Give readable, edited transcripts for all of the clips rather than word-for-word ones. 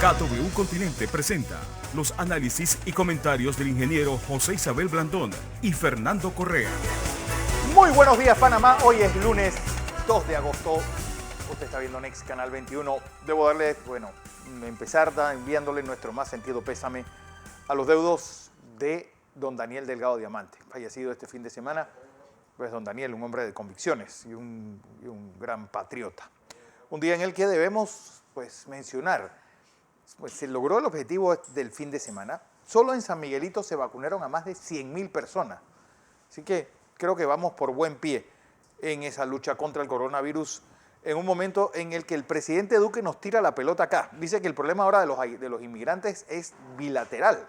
KW Continente presenta los análisis y comentarios del ingeniero José Isabel Blandón y Fernando Correa. Muy buenos días, Panamá. Hoy es lunes 2 de agosto. Usted está viendo Next Canal 21. Debo darle, empezar enviándole nuestro más sentido pésame a los deudos de don Daniel Delgado Diamante, fallecido este fin de semana. Pues don Daniel, un hombre de convicciones y un gran patriota. Un día en el que debemos mencionar, se logró el objetivo del fin de semana. Solo en San Miguelito se vacunaron a más de 100,000 personas. Así que creo que vamos por buen pie en esa lucha contra el coronavirus, en un momento en el que el presidente Duque nos tira la pelota acá. Dice que el problema ahora de los inmigrantes es bilateral.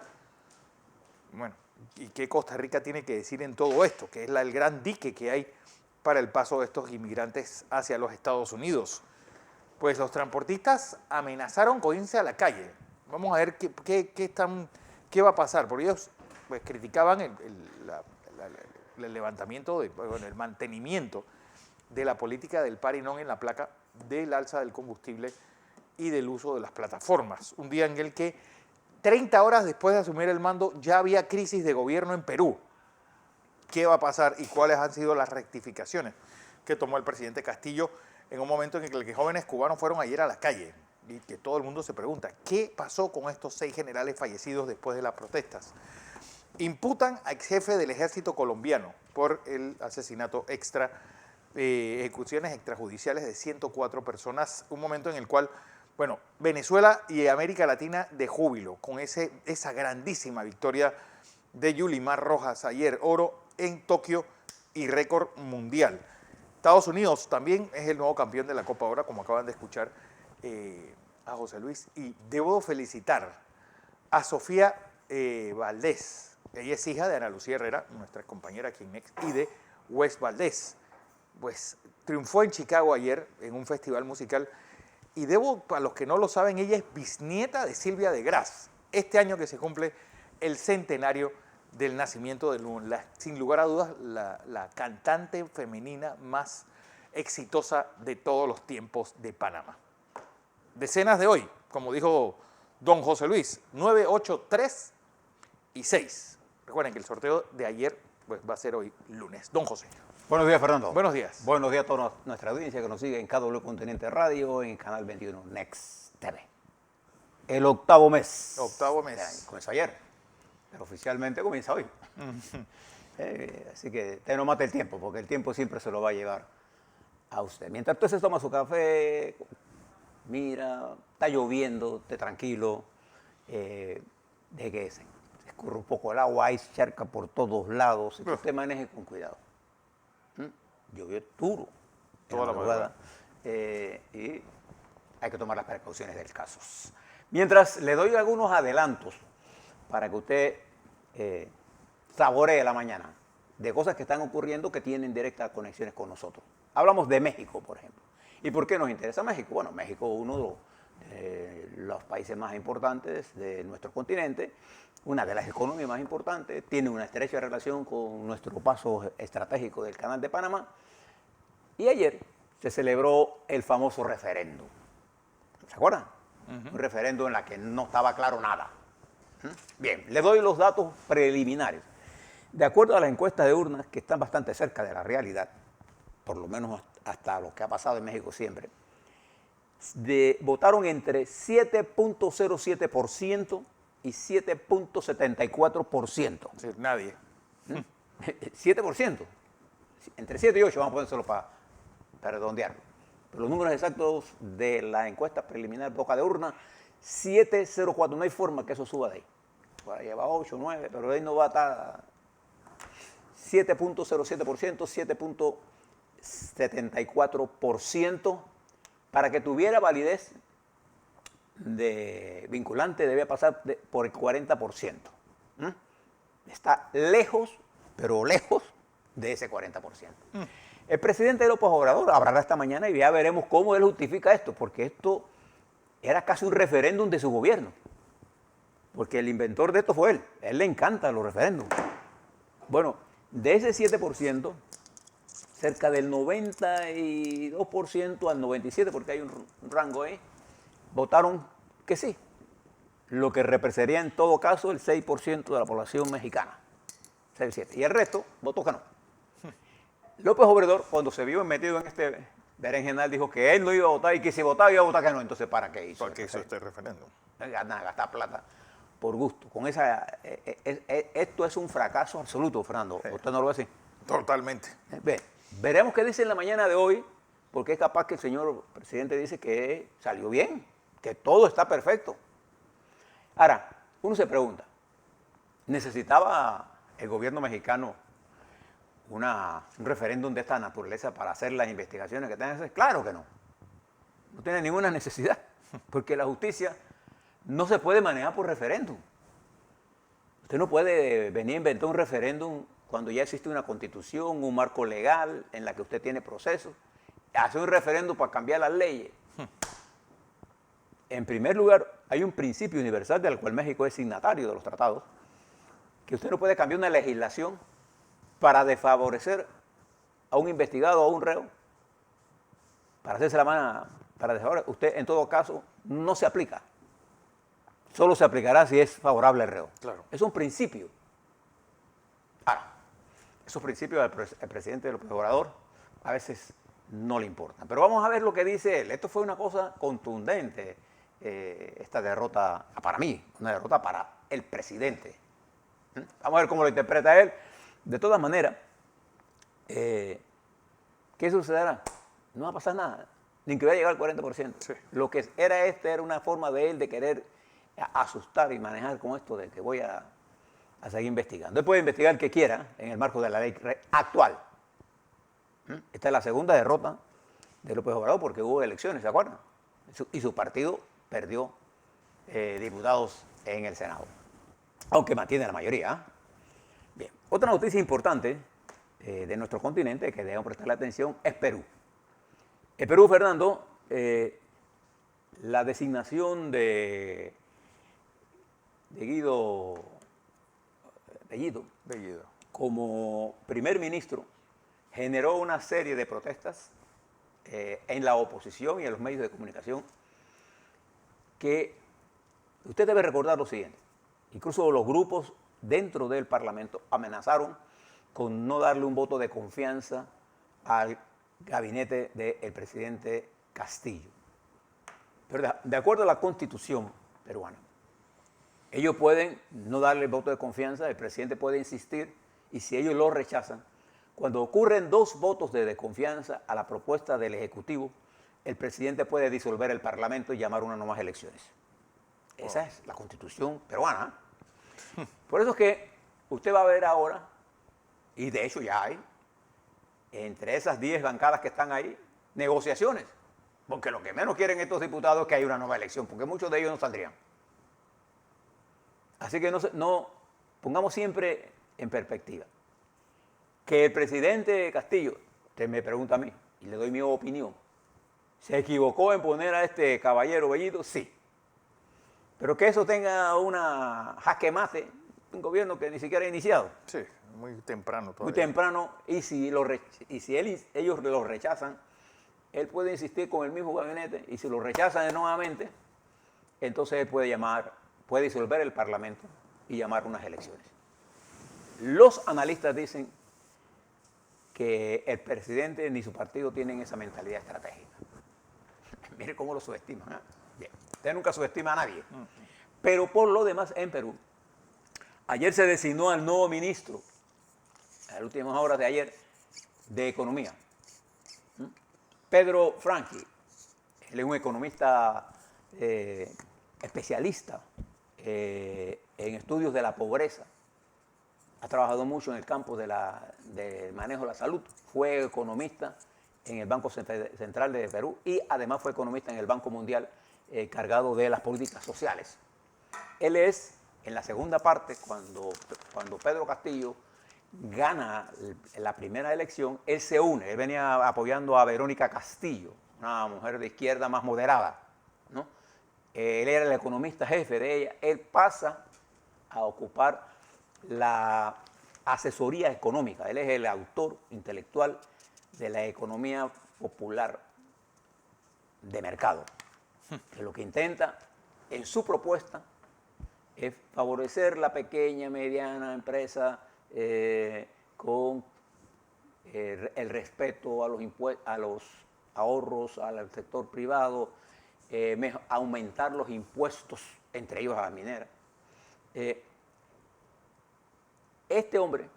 Bueno, ¿y qué Costa Rica tiene que decir en todo esto? Que es el gran dique que hay para el paso de estos inmigrantes hacia los Estados Unidos. Pues los transportistas amenazaron con irse a la calle. Vamos a ver qué va a pasar, porque ellos criticaban el levantamiento, el mantenimiento de la política del par y non en la placa, del alza del combustible y del uso de las plataformas. Un día en el que 30 horas después de asumir el mando ya había crisis de gobierno en Perú. ¿Qué va a pasar y cuáles han sido las rectificaciones que tomó el presidente Castillo en un momento en el que jóvenes cubanos fueron ayer a la calle? Y que todo el mundo se pregunta, ¿qué pasó con estos 6 generales fallecidos después de las protestas? Imputan al jefe del ejército colombiano por el asesinato ejecuciones extrajudiciales de 104 personas, un momento en el cual, Venezuela y América Latina de júbilo, con esa grandísima victoria de Yulimar Rojas ayer, oro en Tokio y récord mundial. Estados Unidos también es el nuevo campeón de la Copa Oro, como acaban de escuchar a José Luis, y debo felicitar a Sofía Valdés. Ella es hija de Ana Lucía Herrera, nuestra compañera aquí en Next, y de Wes Valdés. Pues triunfó en Chicago ayer en un festival musical, y para los que no lo saben, ella es bisnieta de Silvia de Graz. Este año que se cumple el centenario del nacimiento de sin lugar a dudas, la cantante femenina más exitosa de todos los tiempos de Panamá. Decenas de hoy, como dijo don José Luis, 9, 8, 3 y 6. Recuerden que el sorteo de ayer va a ser hoy lunes. Don José. Buenos días, Fernando. Buenos días. Buenos días a toda nuestra audiencia que nos sigue en KW Continente Radio, en Canal 21 Next TV. El octavo mes. Octavo mes. Comenzó ayer, pero oficialmente comienza hoy. Así que usted no mate el tiempo, porque el tiempo siempre se lo va a llevar a usted. Mientras usted se toma su café, mira, está lloviendo, esté tranquilo, deje que se escurra un poco el agua, hay charca por todos lados, y que usted maneje con cuidado. Llovió duro toda la madrugada, y hay que tomar las precauciones del caso. Mientras le doy algunos adelantos para que usted saboree la mañana de cosas que están ocurriendo que tienen directas conexiones con nosotros. Hablamos de México, por ejemplo. ¿Y por qué nos interesa México? Bueno, México es uno de los países más importantes de nuestro continente, una de las economías más importantes, tiene una estrecha relación con nuestro paso estratégico del Canal de Panamá. Y ayer se celebró el famoso referéndum. ¿Se acuerdan? Un referéndum en la que no estaba claro nada. Bien, le doy los datos preliminares. De acuerdo a las encuestas de urnas, que están bastante cerca de la realidad, por lo menos hasta lo que ha pasado en México siempre, votaron entre 7.07% y 7.74%. Sí, nadie. 7%. Entre 7 y 8, vamos a ponérselo para redondearlo. Pero los números exactos de la encuesta preliminar boca de urna, 7.04. No hay forma que eso suba de ahí. Por ahí va 8, 9, pero de ahí no va a estar 7.07%, 7.74%. Para que tuviera validez de vinculante debía pasar por el 40%. Está lejos, pero lejos de ese 40%. El presidente López Obrador hablará esta mañana y ya veremos cómo él justifica esto, porque esto era casi un referéndum de su gobierno. Porque el inventor de esto fue él. A él le encantan los referéndums. Bueno, de ese 7%, cerca del 92% al 97%, porque hay un rango ahí, votaron que sí, lo que representaría en todo caso el 6% de la población mexicana. 6-7. Y el resto votó que no. López Obrador, cuando se vio metido en este berenjenal, dijo que él no iba a votar y que si votaba iba a votar que no. Entonces, ¿para qué hizo? ¿Por qué hizo este referéndum? Gastar plata por gusto. Con esto es un fracaso absoluto, Fernando. Sí. ¿Usted no lo ve así? Totalmente. Veremos qué dice en la mañana de hoy, porque es capaz que el señor presidente dice que salió bien, que todo está perfecto. Ahora, uno se pregunta, ¿necesitaba el gobierno mexicano un referéndum de esta naturaleza para hacer las investigaciones que tengan que hacer? Claro que no. No tiene ninguna necesidad, porque la justicia no se puede manejar por referéndum. Usted no puede venir a inventar un referéndum cuando ya existe una constitución, un marco legal en la que usted tiene procesos. Hacer un referéndum para cambiar las leyes. En primer lugar, hay un principio universal del cual México es signatario de los tratados, que usted no puede cambiar una legislación para desfavorecer a un investigado o a un reo, para hacerse la mano, para desfavorecer. Usted, en todo caso, no se aplica. Solo se aplicará si es favorable al reo. Claro. Es un principio. Ahora, esos principios al presidente López Obrador a veces no le importan. Pero vamos a ver lo que dice él. Esto fue una cosa contundente, esta derrota, para mí, una derrota para el presidente. Vamos a ver cómo lo interpreta él. De todas maneras, ¿qué sucederá? No va a pasar nada, ni que vaya a llegar al 40%. Sí. Lo que era una forma de él de querer asustar y manejar con esto de que voy a seguir investigando. Él puede investigar el que quiera en el marco de la ley actual. Esta es la segunda derrota de López Obrador porque hubo elecciones, ¿se acuerdan? Y su partido perdió diputados en el Senado, aunque mantiene la mayoría. Bien, otra noticia importante de nuestro continente que debemos prestarle atención es Perú. En Perú, Fernando, la designación de Bellido como primer ministro generó una serie de protestas en la oposición y en los medios de comunicación que usted debe recordar lo siguiente. Incluso los grupos dentro del Parlamento amenazaron con no darle un voto de confianza al gabinete del presidente Castillo. Pero de acuerdo a la Constitución peruana, ellos pueden no darle voto de confianza, el presidente puede insistir, y si ellos lo rechazan, cuando ocurren 2 votos de desconfianza a la propuesta del Ejecutivo, el presidente puede disolver el Parlamento y llamar unas nuevas elecciones. Esa es la Constitución peruana. Por eso es que usted va a ver ahora, y de hecho ya hay, entre esas 10 bancadas que están ahí, negociaciones. Porque lo que menos quieren estos diputados es que haya una nueva elección, porque muchos de ellos no saldrían. Así que no pongamos siempre en perspectiva que el presidente Castillo, usted me pregunta a mí, y le doy mi opinión, ¿se equivocó en poner a este caballero Bellido? Sí. Pero que eso tenga una jaque mate, un gobierno que ni siquiera ha iniciado. Sí, muy temprano todavía. Muy temprano, y si ellos lo rechazan, él puede insistir con el mismo gabinete, y si lo rechazan nuevamente, entonces él puede disolver el Parlamento y llamar unas elecciones. Los analistas dicen que el presidente ni su partido tienen esa mentalidad estratégica. Mire cómo lo subestiman. Bien, usted nunca subestima a nadie. Pero por lo demás, en Perú, ayer se designó al nuevo ministro, en las últimas horas de ayer, de Economía. Pedro Franqui. Él es un economista especialista en estudios de la pobreza. Ha trabajado mucho en el campo del manejo de la salud. Fue economista en el Banco Central de Perú y además fue economista en el Banco Mundial cargado de las políticas sociales. Él es, en la segunda parte, cuando Pedro Castillo gana la primera elección, él se une. Él venía apoyando a Verónica Castillo, una mujer de izquierda más moderada, ¿no? Él era el economista jefe de ella. Él pasa a ocupar la asesoría económica. Él es el autor intelectual de la economía popular de mercado. Que lo que intenta en su propuesta es favorecer la pequeña, mediana empresa con el respeto a los ahorros, al sector privado, aumentar los impuestos, entre ellos a la minera. Este hombre,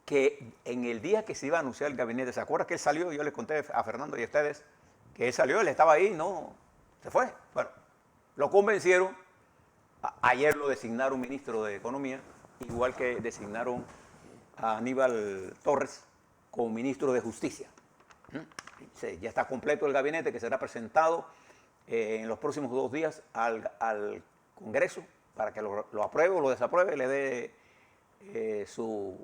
que en el día que se iba a anunciar el gabinete, ¿se acuerda que él salió? Yo les conté a Fernando y a ustedes que él salió, él estaba ahí, no, se fue. Bueno, lo convencieron. Ayer lo designaron ministro de Economía, igual que designaron a Aníbal Torres como ministro de Justicia. Ya está completo el gabinete que será presentado en los próximos 2 días al Congreso para que lo apruebe o lo desapruebe, le dé su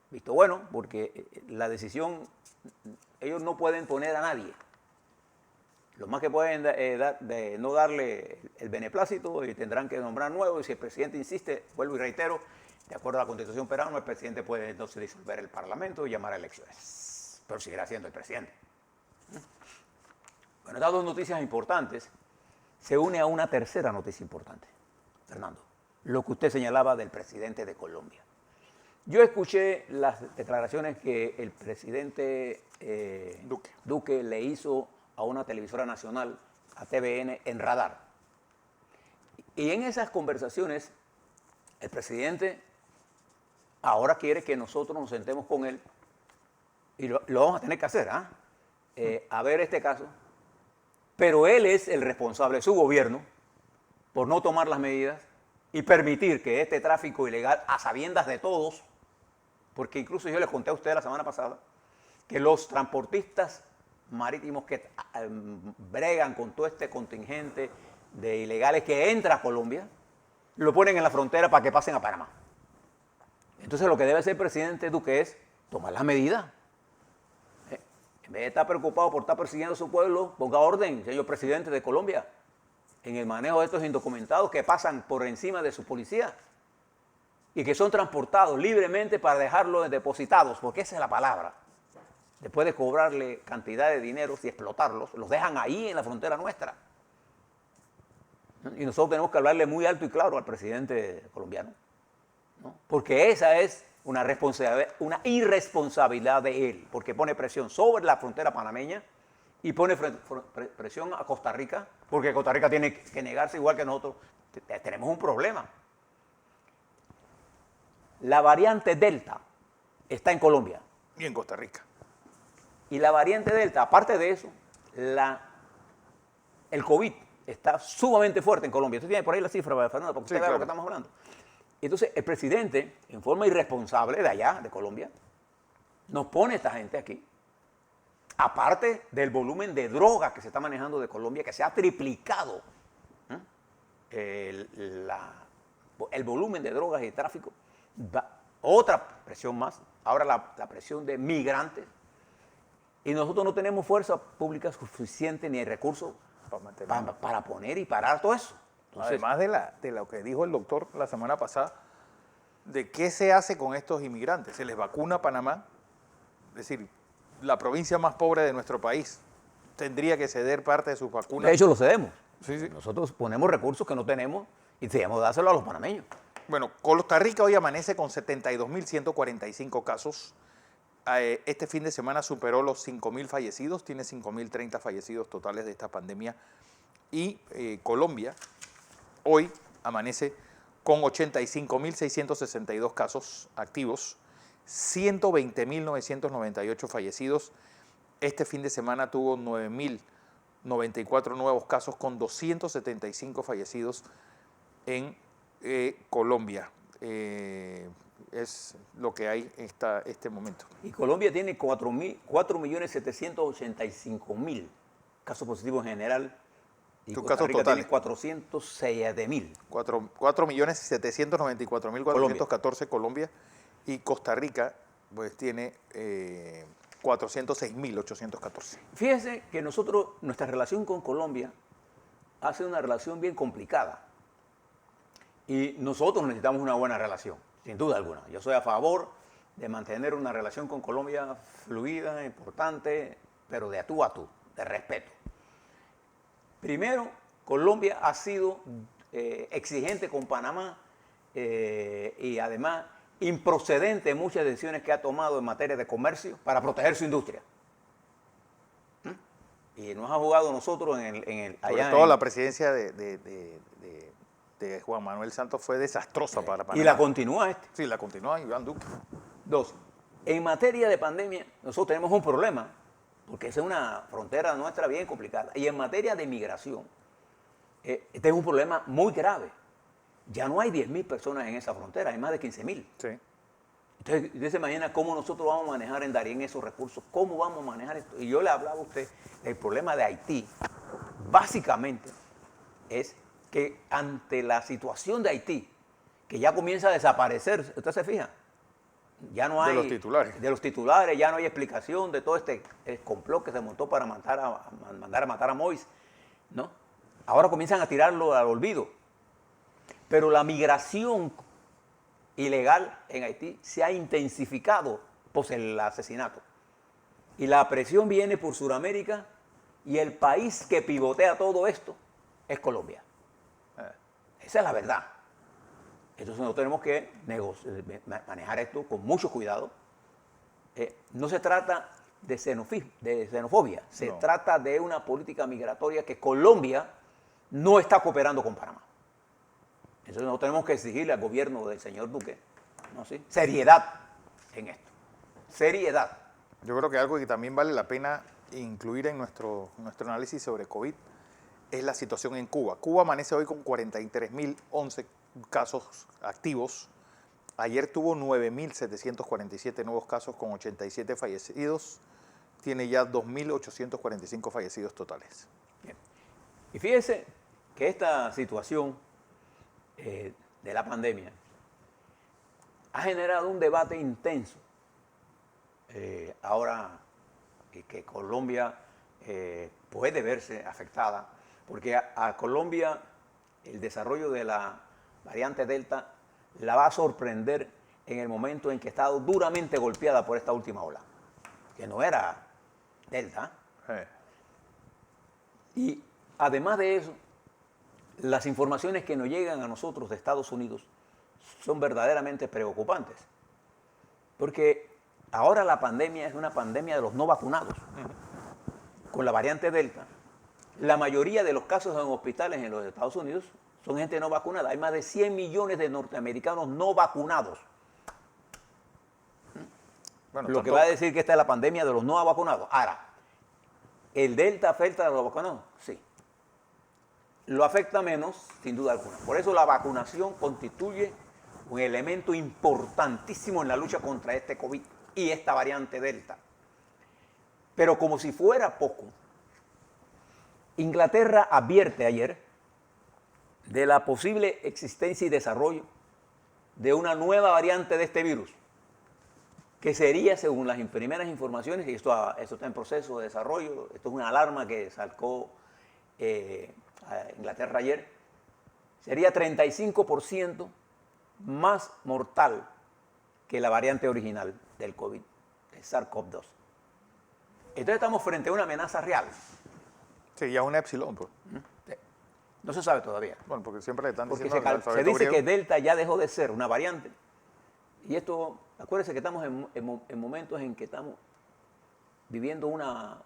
visto bueno, porque la decisión, ellos no pueden poner a nadie. Lo más que pueden no darle el beneplácito y tendrán que nombrar nuevo. Y si el presidente insiste, vuelvo y reitero, de acuerdo a la Constitución peruana, el presidente puede entonces disolver el Parlamento y llamar a elecciones. Pero seguirá siendo el presidente. Bueno, estas 2 noticias importantes se une a una tercera noticia importante, Fernando. Lo que usted señalaba del presidente de Colombia. Yo escuché las declaraciones que el presidente Duque le hizo a una televisora nacional, a TVN, en Radar. Y en esas conversaciones, el presidente ahora quiere que nosotros nos sentemos con él, y lo vamos a tener que hacer, a ver este caso, pero él es el responsable de su gobierno por no tomar las medidas y permitir que este tráfico ilegal, a sabiendas de todos, porque incluso yo les conté a ustedes la semana pasada, que los transportistas marítimos que bregan con todo este contingente de ilegales que entra a Colombia, lo ponen en la frontera para que pasen a Panamá. Entonces lo que debe hacer el presidente Duque es tomar las medidas. En vez de estar preocupado por estar persiguiendo a su pueblo, ponga orden, señor presidente de Colombia, en el manejo de estos indocumentados que pasan por encima de su policía y que son transportados libremente para dejarlos depositados, porque esa es la palabra. Después de cobrarle cantidad de dinero y explotarlos, los dejan ahí en la frontera nuestra. Y nosotros tenemos que hablarle muy alto y claro al presidente colombiano, ¿no? Porque esa es una irresponsabilidad de él, porque pone presión sobre la frontera panameña y pone presión a Costa Rica, porque Costa Rica tiene que negarse igual que nosotros. Tenemos un problema. La variante Delta está en Colombia. Y en Costa Rica. Y la variante Delta, aparte de eso, el COVID está sumamente fuerte en Colombia. Usted tiene por ahí la cifra, Fernando, porque usted vea lo que estamos hablando. Entonces, el presidente, en forma irresponsable de allá, de Colombia, nos pone a esta gente aquí. Aparte del volumen de drogas que se está manejando de Colombia, que se ha triplicado el volumen de drogas y tráfico. Otra presión más, ahora la presión de migrantes. Y nosotros no tenemos fuerza pública suficiente ni recursos para poner y parar todo eso. Entonces, además de lo que dijo el doctor la semana pasada, de qué se hace con estos inmigrantes. ¿Se les vacuna a Panamá? Es decir, la provincia más pobre de nuestro país tendría que ceder parte de sus vacunas. De hecho, lo cedemos. Sí, sí. Nosotros ponemos recursos que no tenemos y debemos dárselo a los panameños. Bueno, Costa Rica hoy amanece con 72.145 casos. Este fin de semana superó los 5.000 fallecidos, tiene 5.030 fallecidos totales de esta pandemia. Y Colombia hoy amanece con 85.662 casos activos, 120.998 fallecidos. Este fin de semana tuvo 9.094 nuevos casos con 275 fallecidos en Colombia. Es lo que hay en este momento. Y Colombia tiene 4.785.000 casos positivos en general. Y Costa Rica tiene 406.000. 4.794.414 Colombia. Y Costa Rica pues tiene 406.814. Fíjese que nuestra relación con Colombia ha sido una relación bien complicada. Y nosotros necesitamos una buena relación, sin duda alguna. Yo soy a favor de mantener una relación con Colombia fluida, importante, pero de tú a tú, de respeto. Primero, Colombia ha sido exigente con Panamá y además improcedente en muchas decisiones que ha tomado en materia de comercio para proteger su industria. Y nos ha jugado nosotros Sobre todo la presidencia de Juan Manuel Santos fue desastrosa para Panamá. Y la continúa este. Sí, la continúa Iván Duque. 2. En materia de pandemia, nosotros tenemos un problema, porque esa es una frontera nuestra bien complicada. Y en materia de migración, este es un problema muy grave. Ya no hay 10.000 personas en esa frontera, hay más de 15.000. Sí. Entonces, usted se imagina cómo nosotros vamos a manejar en Darién esos recursos, cómo vamos a manejar esto. Y yo le hablaba a usted del problema de Haití. Básicamente es que ante la situación de Haití, que ya comienza a desaparecer, ¿usted se fija? Ya no hay... De los titulares. De los titulares, ya no hay explicación de todo este complot que se montó para mandar a matar a Moïse, ¿no? Ahora comienzan a tirarlo al olvido. Pero la migración ilegal en Haití se ha intensificado por el asesinato. Y la presión viene por Sudamérica y el país que pivotea todo esto es Colombia. Esa es la verdad. Entonces nosotros tenemos que manejar esto con mucho cuidado. No se trata de xenofobia, se trata de una política migratoria que Colombia no está cooperando con Panamá. Entonces nosotros tenemos que exigirle al gobierno del señor Duque, ¿no? ¿Sí? Seriedad en esto. Seriedad. Yo creo que algo que también vale la pena incluir en nuestro análisis sobre COVID es la situación en Cuba. Cuba amanece hoy con 43.011 casos activos. Ayer tuvo 9.747 nuevos casos con 87 fallecidos. Tiene ya 2.845 fallecidos totales. Bien. Y fíjese que esta situación de la pandemia ha generado un debate intenso. Ahora que Colombia puede verse afectada, porque a Colombia el desarrollo de la variante Delta la va a sorprender en el momento en que ha estado duramente golpeada por esta última ola, que no era Delta. Y además de eso, las informaciones que nos llegan a nosotros de Estados Unidos son verdaderamente preocupantes, porque ahora la pandemia es una pandemia de los no vacunados. Con la variante Delta, la mayoría de los casos en hospitales en los Estados Unidos son gente no vacunada. Hay más de 100 millones de norteamericanos no vacunados. Bueno, lo que va a decir que esta es la pandemia de los no vacunados. Ahora, ¿el Delta afecta a los vacunados? Sí. Lo afecta menos, sin duda alguna. Por eso la vacunación constituye un elemento importantísimo en la lucha contra este COVID y esta variante Delta. Pero como si fuera poco, Inglaterra advierte ayer de la posible existencia y desarrollo de una nueva variante de este virus, que sería, según las primeras informaciones, y esto está en proceso de desarrollo, esto es una alarma que sacó a Inglaterra ayer, sería 35% más mortal que la variante original del COVID, el SARS-CoV-2. Entonces estamos frente a una amenaza real. Sí, ya es una epsilon, pues. No se sabe todavía. Bueno, porque siempre le están porque diciendo... se dice que Delta ya dejó de ser una variante. Y esto, acuérdense que estamos en momentos en que estamos viviendo una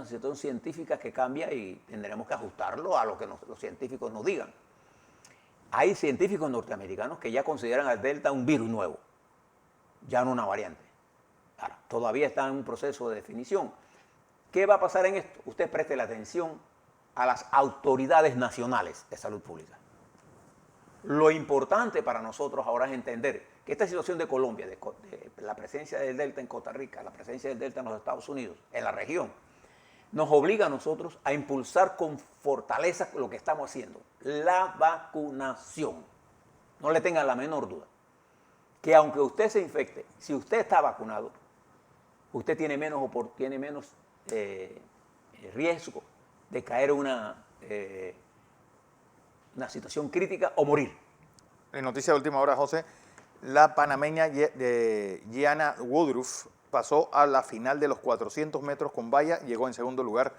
situación científica que cambia y tendremos que ajustarlo a lo que los científicos nos digan. Hay científicos norteamericanos que ya consideran al Delta un virus nuevo, ya no una variante. Ahora, todavía está en un proceso de definición. ¿Qué va a pasar en esto? Usted preste la atención a las autoridades nacionales de salud pública. Lo importante para nosotros ahora es entender que esta situación de Colombia, de la presencia del Delta en Costa Rica, la presencia del Delta en los Estados Unidos, en la región, nos obliga a nosotros a impulsar con fortaleza lo que estamos haciendo, la vacunación. No le tengan la menor duda. Que aunque usted se infecte, si usted está vacunado, usted tiene menos riesgo de caer en una situación crítica o morir. En noticia de última hora, José, la panameña Gianna Woodruff pasó a la final de los 400 metros con valla, llegó en segundo lugar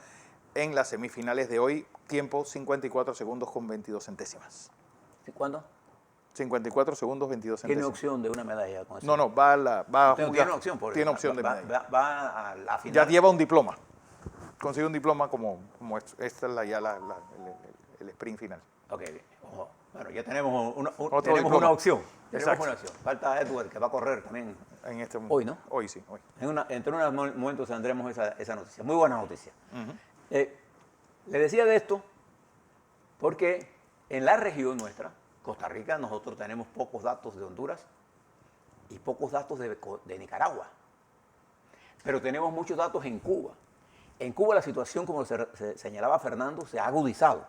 en las semifinales de hoy. Tiempo 54 segundos con 22 centésimas. ¿Cuándo? 54 segundos 22 ¿Tiene centésimas. opción de una medalla con eso? No, va a jugar. Tiene opción, por Tiene eso. opción de medalla. Va a la final. Ya lleva un diploma. Consigue un diploma como esta es el sprint final. Ok, bien. Ojo. Bueno, ya tenemos una diploma. opción. Tenemos Exacto. una opción. Falta Edward, que va a correr también. En este Hoy, ¿no? Hoy sí, hoy. Entre unos momentos tendremos esa noticia. Muy buena noticia. Le decía de esto porque en la región nuestra, Costa Rica, nosotros tenemos pocos datos de Honduras y pocos datos de Nicaragua. Pero tenemos muchos datos en Cuba. En Cuba la situación, como se señalaba Fernando, se ha agudizado.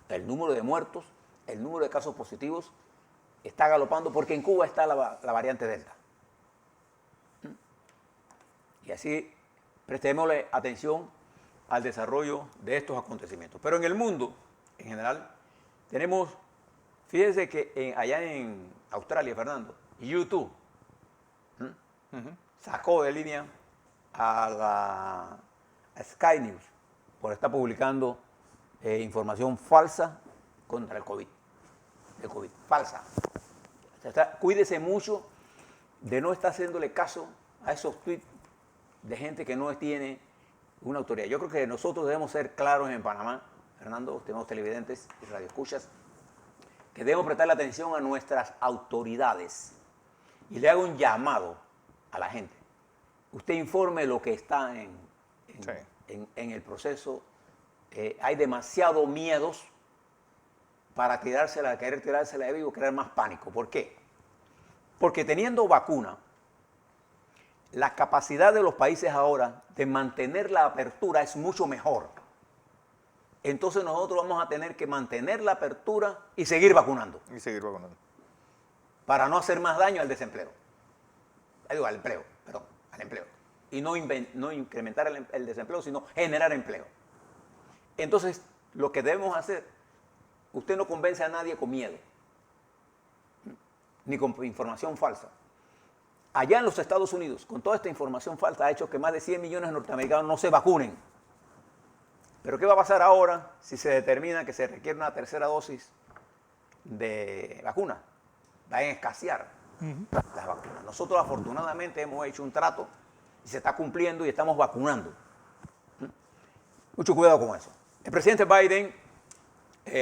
El número de muertos, el número de casos positivos está galopando porque en Cuba está la variante Delta. Y así prestémosle atención al desarrollo de estos acontecimientos. Pero en el mundo, en general, tenemos, fíjense que allá en Australia, Fernando, YouTube sacó de línea a Sky News por estar publicando información falsa contra el COVID. Falsa. Cuídese mucho de no estar haciéndole caso a esos tweets de gente que no tiene una autoridad. Yo creo que nosotros debemos ser claros en Panamá, Fernando, tenemos televidentes y radioescuchas, que debemos prestarle atención a nuestras autoridades. Y le hago un llamado a la gente. Usted informe lo que está en el proceso. Hay demasiados miedos para querer tirársela de vivo, crear más pánico. ¿Por qué? Porque teniendo vacuna, la capacidad de los países ahora de mantener la apertura es mucho mejor. Entonces nosotros vamos a tener que mantener la apertura y seguir vacunando. Para no hacer más daño al desempleo. Al empleo. Y no incrementar el desempleo, sino generar empleo. Entonces, lo que debemos hacer, usted no convence a nadie con miedo, ni con información falsa. Allá en los Estados Unidos, con toda esta información falsa, ha hecho que más de 100 millones de norteamericanos no se vacunen. Pero ¿qué va a pasar ahora si se determina que se requiere una tercera dosis de vacuna? Va a escasear las vacunas. Nosotros afortunadamente hemos hecho un trato y se está cumpliendo y estamos vacunando. Mucho cuidado con eso. El presidente Biden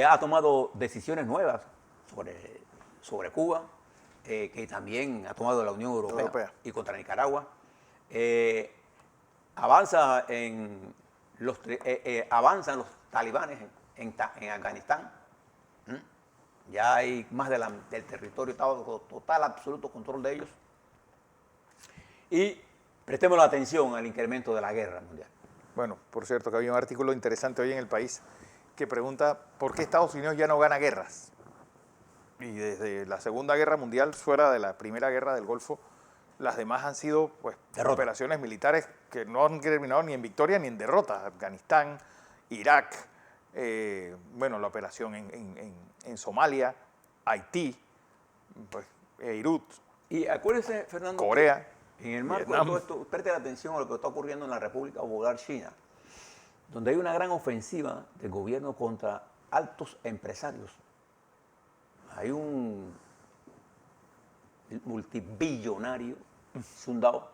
ha tomado decisiones nuevas sobre Cuba, que también ha tomado la Unión Europea. Y contra Nicaragua. Avanzan los talibanes en Afganistán. Ya hay más del territorio, está bajo total, absoluto control de ellos. Y prestemos la atención al incremento de la guerra mundial. Bueno, por cierto, que había un artículo interesante hoy en El País que pregunta por qué Estados Unidos ya no gana guerras. Y desde la Segunda Guerra Mundial, fuera de la Primera Guerra del Golfo, las demás han sido operaciones militares que no han terminado ni en victoria ni en derrota. Afganistán, Irak, la operación en Somalia, Haití, Beirut, y acuérdense, Fernando, Corea, en el marco Vietnam. de todo esto, preste atención a lo que está ocurriendo en la República Popular China, donde hay una gran ofensiva del gobierno contra altos empresarios. Hay un multibillonario, Sun Dao,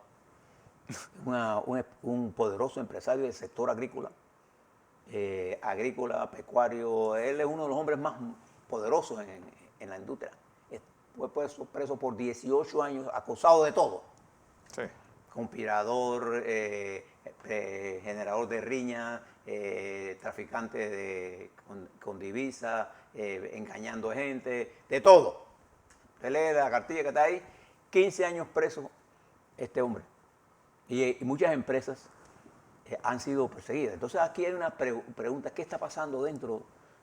un poderoso empresario del sector agrícola, pecuario. Él es uno de los hombres más poderosos en la industria. Fue preso por 18 años, acusado de todo. Sí. Conspirador, generador de riña, traficante con divisa, engañando gente, de todo. Usted lee la cartilla que está ahí, 15 años preso este hombre. Y muchas empresas han sido perseguidas. Entonces aquí hay una pregunta, ¿qué está pasando dentro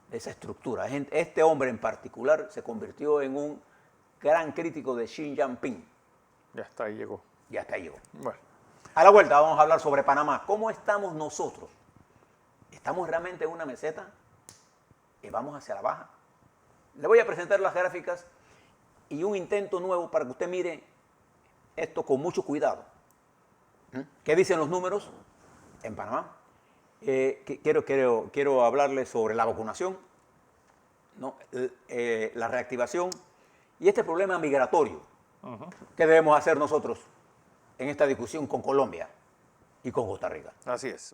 de esa estructura? Este hombre en particular se convirtió en un gran crítico de Xi Jinping. Ya hasta ahí llegó. Bueno. A la vuelta vamos a hablar sobre Panamá. ¿Cómo estamos nosotros? ¿Estamos realmente en una meseta y vamos hacia la baja? Le voy a presentar las gráficas y un intento nuevo para que usted mire esto con mucho cuidado. ¿Qué dicen los números en Panamá? quiero hablarles sobre la vacunación, ¿no? La reactivación y este problema migratorio. ¿Qué debemos hacer nosotros en esta discusión con Colombia y con Costa Rica? Así es.